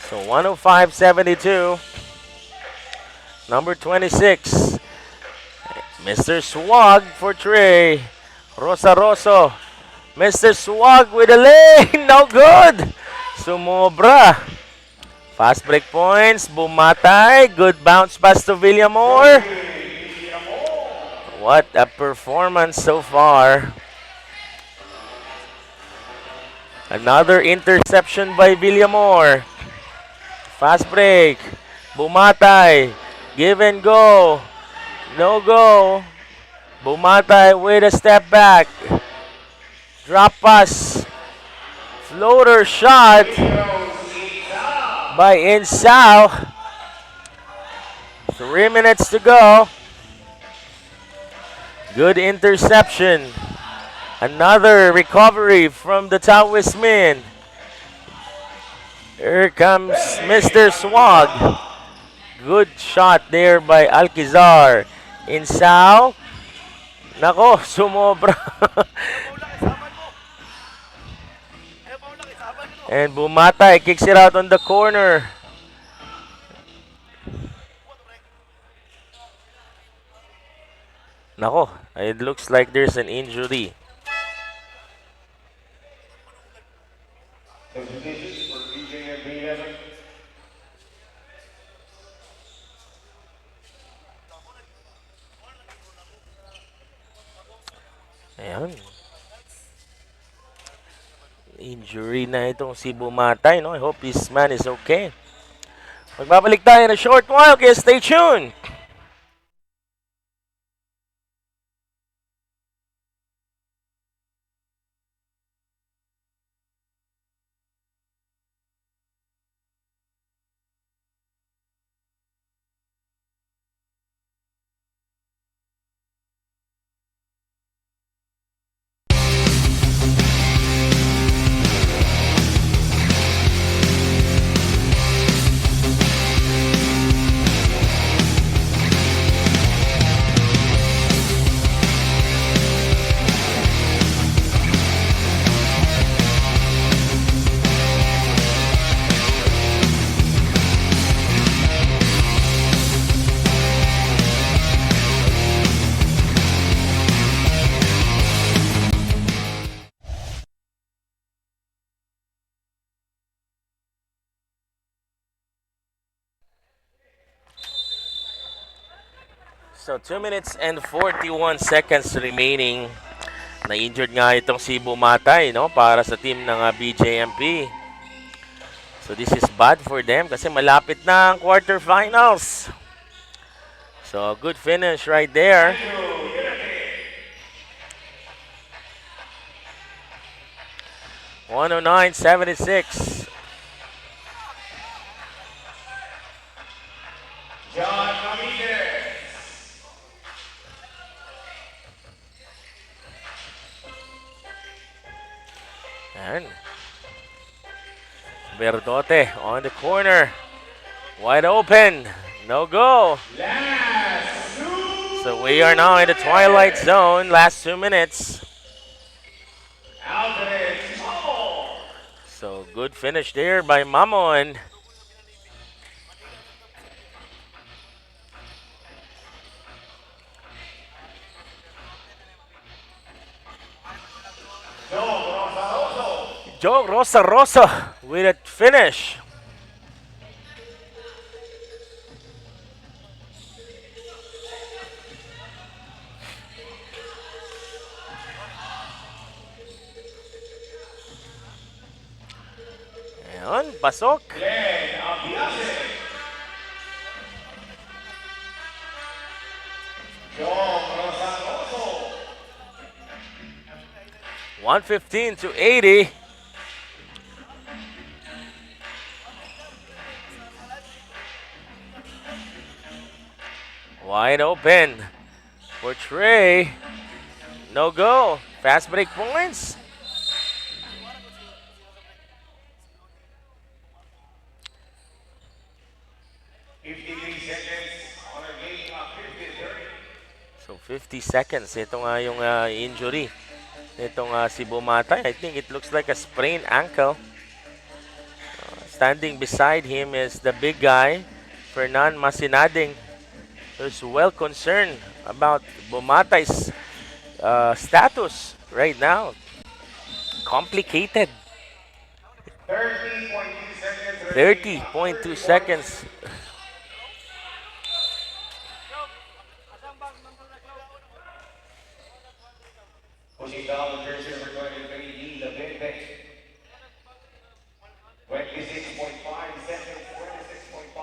So 105-72. Number 26, Mr. Swag for Trey. Rosaroso. Mr. Swag with a lane. No good. Sumobra. Fast break points. Bumatay. Good bounce pass to Villamor. What a performance so far. Another interception by Villamor. Fast break. Bumatay. Give and go. No go. Bumatay with a step back. Drop pass. Floater shot by Insao. 3 minutes to go. Good interception. Another recovery from the Taoist Min. Here comes Mr. Swag. Good shot there by Alquizar. Insao. Nako, sumobra. And Bumatay kicks it out on the corner. Nako, it looks like there's an injury. Substitutions for BJ and B7. Ayan. Injury na itong si Bumatay, no? I hope this man is okay. Magbabalik tayo in a short while, kaya stay tuned. So 2 minutes and 41 seconds remaining. Na-injured nga itong si Bumatay, no, para sa team ng BJMP. So this is bad for them kasi malapit na ang quarterfinals. So good finish right there. 109.76. John Ramirez. And Bertote on the corner. Wide open. No go. Last So we are now in the twilight zone. Last 2 minutes. Alvarez. Mamo. So good finish there by Mamon. Joe Rosaroso. Joe Rosa with a finish. Ayan, pasok. Glenn Abiase. Joe Rosaroso. 115 to 80. Wide open for Trey. No go. Fast break points. So 50 seconds. Ito nga yung injury. Ito nga si Bumatay. I think it looks like a sprained ankle. Standing beside him is the big guy, Fernan Masinading, who's well concerned about Bumatay's status right now. Complicated. 30.2 seconds. Pushing down the jersey number 23, Levente. 26.5 seconds, 26.5.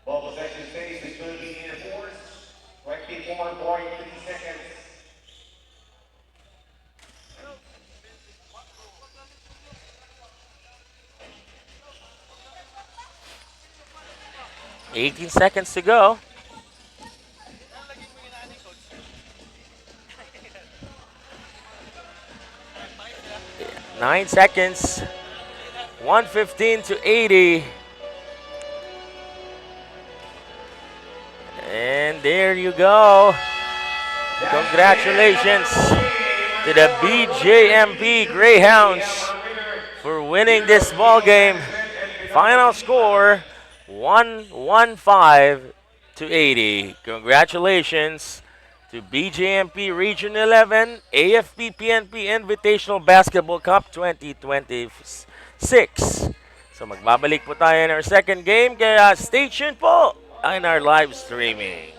Ball possession stays with Philippine Air Force. 24.3 seconds. $18 seconds to go. Nine seconds. 115 to 80. And there you go. Congratulations to the BJMP Greyhounds for winning this ball game. Final score 115 to 80. Congratulations to BJMP Region 11 AFP PNP Invitational Basketball Cup 2026. So magbabalik po tayo in our second game, kaya stay tuned po in our live streaming.